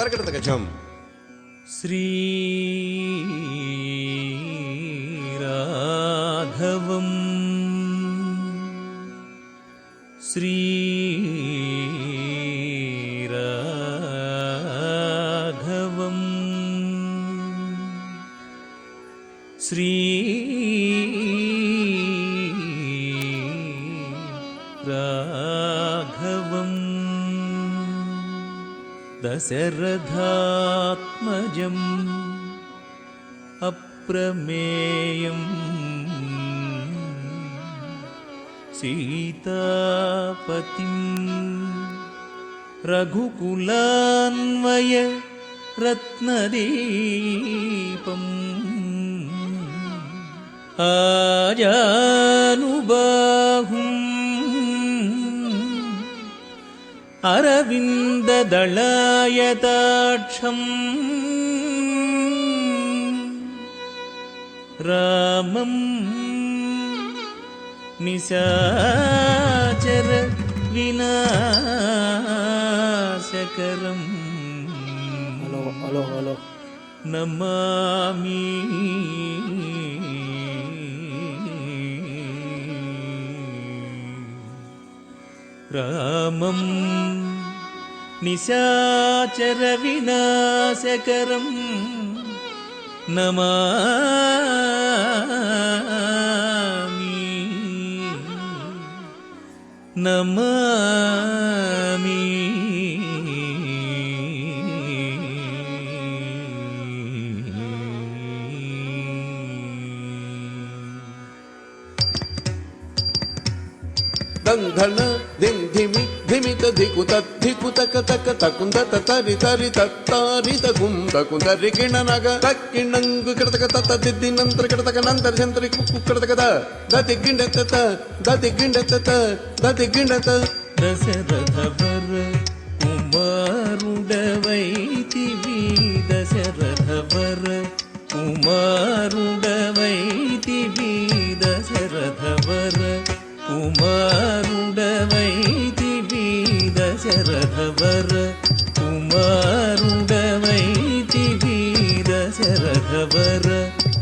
తరగడతక జం శ్రీరాఘవం శ్రీరాఘవం శ్రీరాఘవం దశరథాత్మజం అప్రమేయం సీతాపతిం రఘుకులాన్వయ రత్నదీపం ఆజానుబాహుం అరవిందదళాయతాక్షం రామం నిశాచర వినాశకరం హలో నమామి రామం నిశాచర వినాశకరం నమామి నమామి దంధన దింధిమి ధిమిత ధికుత ధికుతక తక తకుందత తరి తరి తత్తారి తకుంద కుందరి కిణనగ తక్కిణంగు కిడతక తత దిద్ది నంతర కిడతక నంతర జంతరి కుక్కు కిడతక దతి గిండత దతి గిండత దతి గిండత దశరథవర కుమారుడవైతివి దశరథవర కుమారుడవైతివి దశరథవర కుమారుడవైతివి దశరథవర కుమారుడవైతివి దశరథవర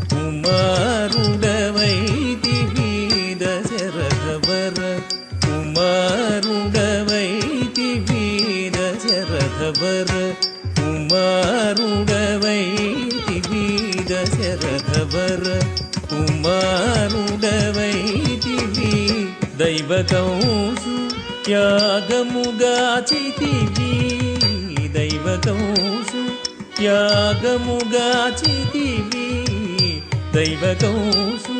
కుమారుడవైతివి దశరథవర కుమారుడవైతివి దశరథవర కుమారుడవైతివి దశరథవర కుమారుడవైతివి దైవకంసు యాగముగాచితివి దైవకంసు యాగముగాచితివి దైవకంసు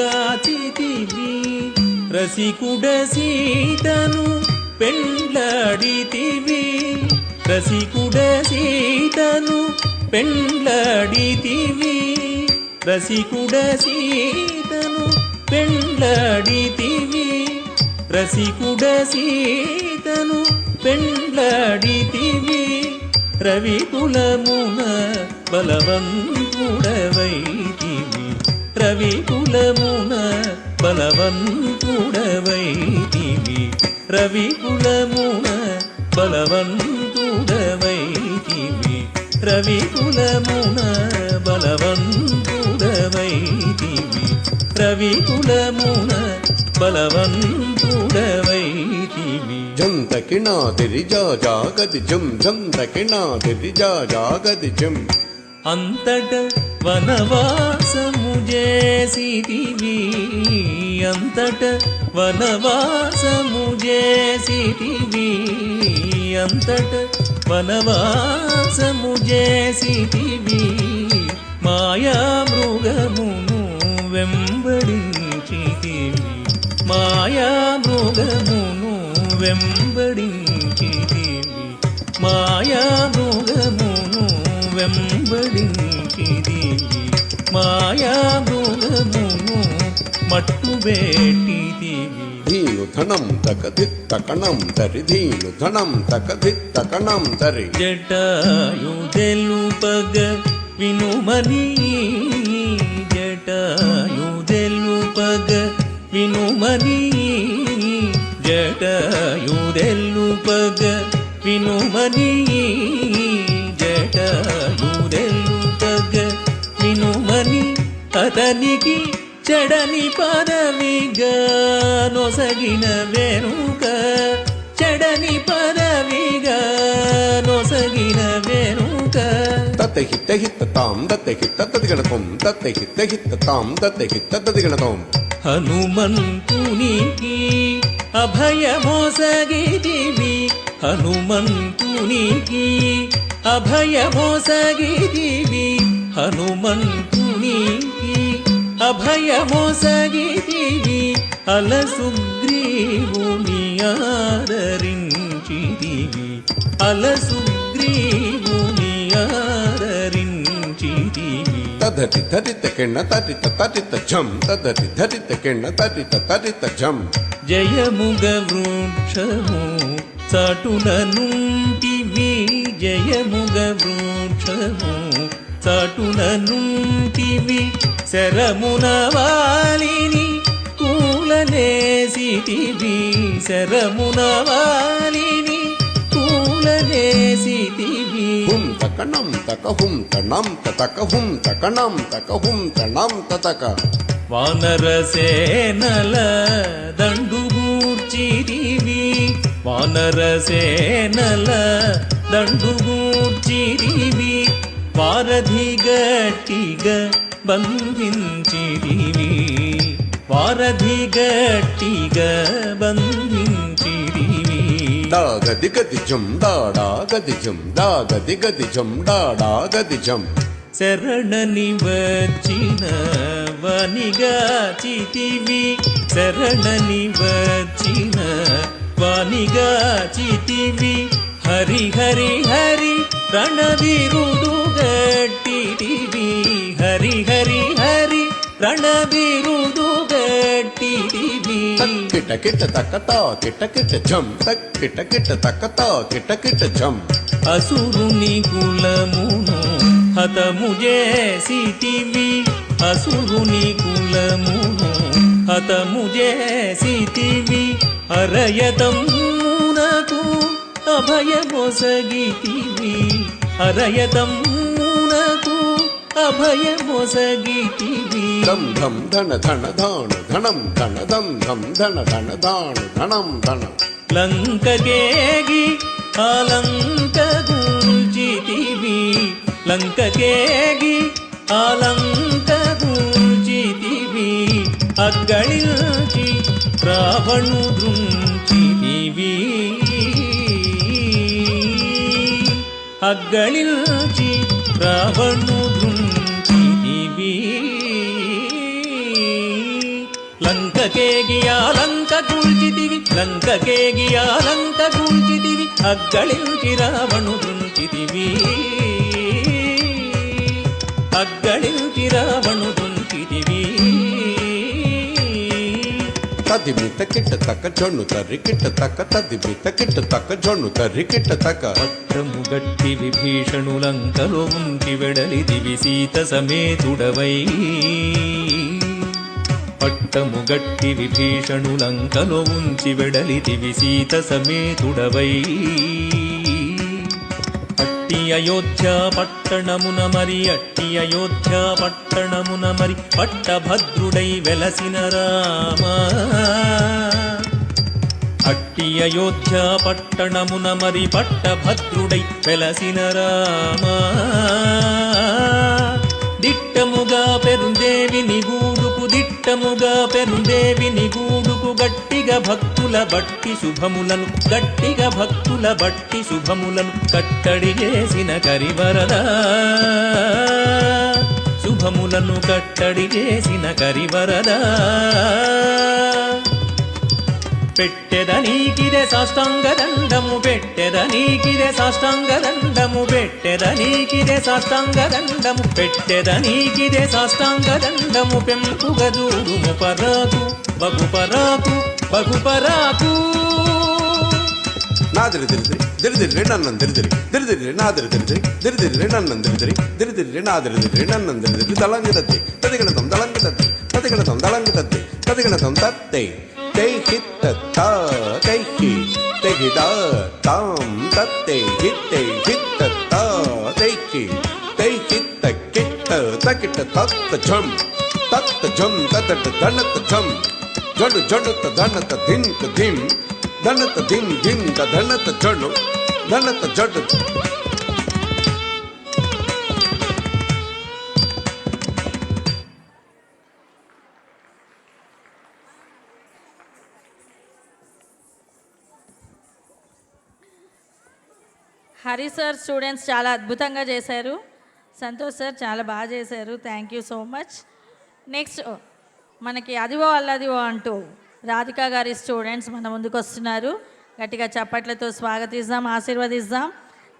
యాగముగాచితివి రసికుడ సీతను పెండ్లాడితివి రసికుడ సీతను పెండ్లాడితివి రసికుడ సీతను పెండ్లాడితివి రసికుడ సీతను పెండ్లాడితివి రవికులమున బలవంతుడవైతివి రవికులమున బలవంతుడవైతివి రవికులమున బలవంతుడవైతివి రవికులమున బలవంతుడవైతివి రవికులమున బలవంతుడవైతివి జంత కిణాదిరి జాగది జం జంత కిణాదిరి జాగది జం అంతట వనవాసము చేసితివి అంతట వనవాసము చేసితివి అంతట వనవాసము చేసితివి మాయా మృగమును వెంబడించితివి మాయా మృగమును వెంబడించితివి మాయా మృగమును వెంబడించితివి మాయా మృగమును మట్టుబెట్టితివి ధీను ధనం తకదిత్తకణం తరి ధీను ధనం తకదిత్తకణం తరి జటాయు తెలుపగ వినుమని జటాయు తెలుపగ వినుమని జటాయు తెలుపగ వినుమని జటాయుదెల్పగ వినుమని అతనికి చెడని పదవిగా నొసగిన వెనుక చెడని పదవిగా నొసగిన వెనుక తత్త హిత్త హిత్త తాం దత్త హిత్త తదిగణతం తత్త హిత్త హిత్త తాం దత్త హిత్త తదిగణతం హనుమంతునికి అభయమోసగిదివి హనుమంతునికి అభయమోసగిదివి హనుమంతునికి అభయమోసగిదివి అలసుగ్రీవుని ఆదరించిదివి అలసుగ్రీవుని ఆదరించిదివి తదతి ధరిత కిణ తరిత తరిత ఝం తదతి ధరిత కిణ తరిత తరిత ఝం జయముగ వృక్షము చాటున నుంటివి జయముగ వృక్షము చాటున నుంటివి శరమున వాలిని కూలనేసిటివి శరమున వాలిని కూలనేసిటివి హుం తకణం తక హుం తణం తక హుం తకణం తక హుం తణం తక వానరసేనల దండుగూర్చిరివి వానరసేనల దండుగూర్చిరివి వారధి గట్టిగా బంధించిరివి వారధి గట్టిగా బంధించిరివి దాగది గది జం దాడా గది జం దాగది గది జం దాడా గది జం శరణని వచ్చిన వనిగా చితివి శరణని వచ్చిన వనిగా చితివి హరి హరి హరి రణబిరుదు గట్టివి హరి హరి హరి రణబిరుదు గట్టివి కిట కిట తకతా కిట కిట ఝం కిట కిట తకతా కిట కిట ఝం అసురుని కులమును హతము చేసితివి అసురుని కులమును హతము చేసితివి అరయతమునకు అభయమొసగితివి అరయతమునకు అభయమొసగితివి ధం ధం ధన ధన ధాణ ధనం ధన ధం ధం ధన ధన ధాణ ధనం ధన లంకకేగి ఆలంక గూల్చితివి లంకకేగి ఆలంక గూల్చితివి అగ్గళిల్చి రావణు దృంచితివి అగ్గళిల్చి రావణు దృంచితివి లంకకేగి ఆలంక గూల్చితివి లంకకేగి ఆలంక గూల్చితివి అగ్గళిల్చి రావణు దృంచితివి అగ్గళిల్చి రావణు దృంచితివి తదిమిత కిట తక జొన్ను తర్రి కిట తక తదిమిత కిట తక జొన్ను తర్రి కిట తక పట్టము గట్టి విభీషణులంకలో ఉంటి వెడలిదివి సీత సమేతుడవై పట్టము గట్టి విభీషణులంకలో ఉంచి వెడలిదివి సీత సమేతుడవై అట్టి అయోధ్య పట్టణమున మరి అట్టి అయోధ్య పట్టణమున మరి పట్టభద్రుడై వెలసిన రామా అట్టి అయోధ్య పట్టణమున మరి పట్టభద్రుడై వెలసిన రామా దిట్టముగా పెరుందేవిని గూడుకు దిట్టముగా పెరుందేవిని గూడుకు గట్టిగా భక్తుల బట్టి శుభములను గట్టిగా భక్తుల బట్టి శుభములను కట్టడి చేసిన కరివరదా శుభములను కట్టడి చేసిన కరివరదా పెట్టెదనీకిదే సాష్టాంగ దండము పెట్టెదనీకిదే సాష్టాంగ దండము పెట్టెదనీకిదే సాష్టాంగ దండము పెట్టెదనీకిదే సాష్టాంగ దండము పెంపుగ దూడుము పరాకు బగుపరాకు బగుపరాకు నాదిరి దిరిదిరి దిరిదిరి నన్నం దిరిదిరి దిరిదిరి నాదిరి దిరిదిరి దిరిదిరి నన్నం దిరిదిరి దిరిదిరి నాదిరి దిరిదిరి నన్నం దిరిదిరి దళంగి తత్తి తదిగణతం దళంగి తత్తి తదిగణతం దళంగి తత్తి తదిగణతం తత్తే తై హిత్త తా తై హి తై హిత తాం తత్తే తే హిత్త తా తైకి తై హిత్త కిట్ట తకిట తత్త ఝం తతట ధనత ఝం జడు జడుత ధనత ధింక ధిం ధనత ధిం ధిం ధనత జడు ధనత జడు. హరి సార్ స్టూడెంట్స్ చాలా అద్భుతంగా చేశారు. సంతోష్ సార్ చాలా బాగా చేశారు. Thank you so much. Next మనకి అదివో అల్లదివో అంటూ రాధిక గారి స్టూడెంట్స్ మన ముందుకు వస్తున్నారు. గట్టిగా చప్పట్లతో స్వాగతిద్దాం, ఆశీర్వదిద్దాం.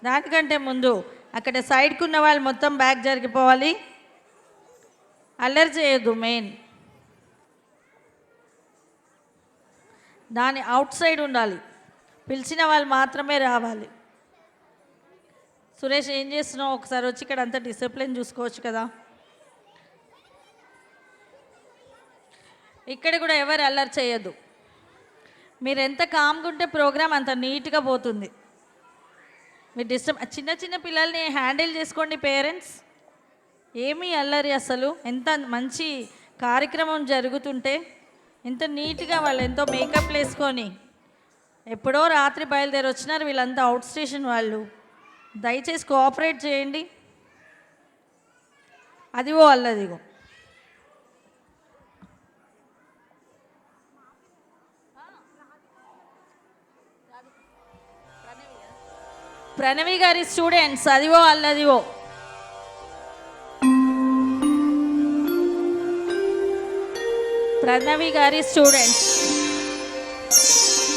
దానికంటే ముందు అక్కడ సైడ్కి ఉన్న వాళ్ళు మొత్తం బ్యాక్ జరిగిపోవాలి. అల్లరి చేయొద్దు. మెయిన్ దాని అవుట్ సైడ్ ఉండాలి. పిలిచిన వాళ్ళు మాత్రమే రావాలి. సురేష్ ఏం చేస్తున్నావు? ఒకసారి వచ్చి ఇక్కడ అంతా డిసిప్లిన్ చూసుకోవచ్చు కదా. ఇక్కడ కూడా ఎవరు అల్లరి చేయొద్దు. మీరు ఎంత కామ్గా ఉంటే ప్రోగ్రామ్ అంత నీట్గా పోతుంది. మీరు చిన్న చిన్న పిల్లల్ని హ్యాండిల్ చేసుకోండి పేరెంట్స్. ఏమీ అల్లరి అసలు. ఎంత మంచి కార్యక్రమం జరుగుతుంటే ఎంత నీట్గా వాళ్ళు ఎంతో మేకప్ వేసుకొని ఎప్పుడో రాత్రి బయలుదేరి వచ్చినారు వీళ్ళంతా అవుట్ స్టేషన్ వాళ్ళు. దయచేసి కోఆపరేట్ చేయండి. అదివో అల్లదిగో. ప్రణవి గారి స్టూడెంట్స్ అదివో అల్లదివో. ప్రణవి గారి స్టూడెంట్స్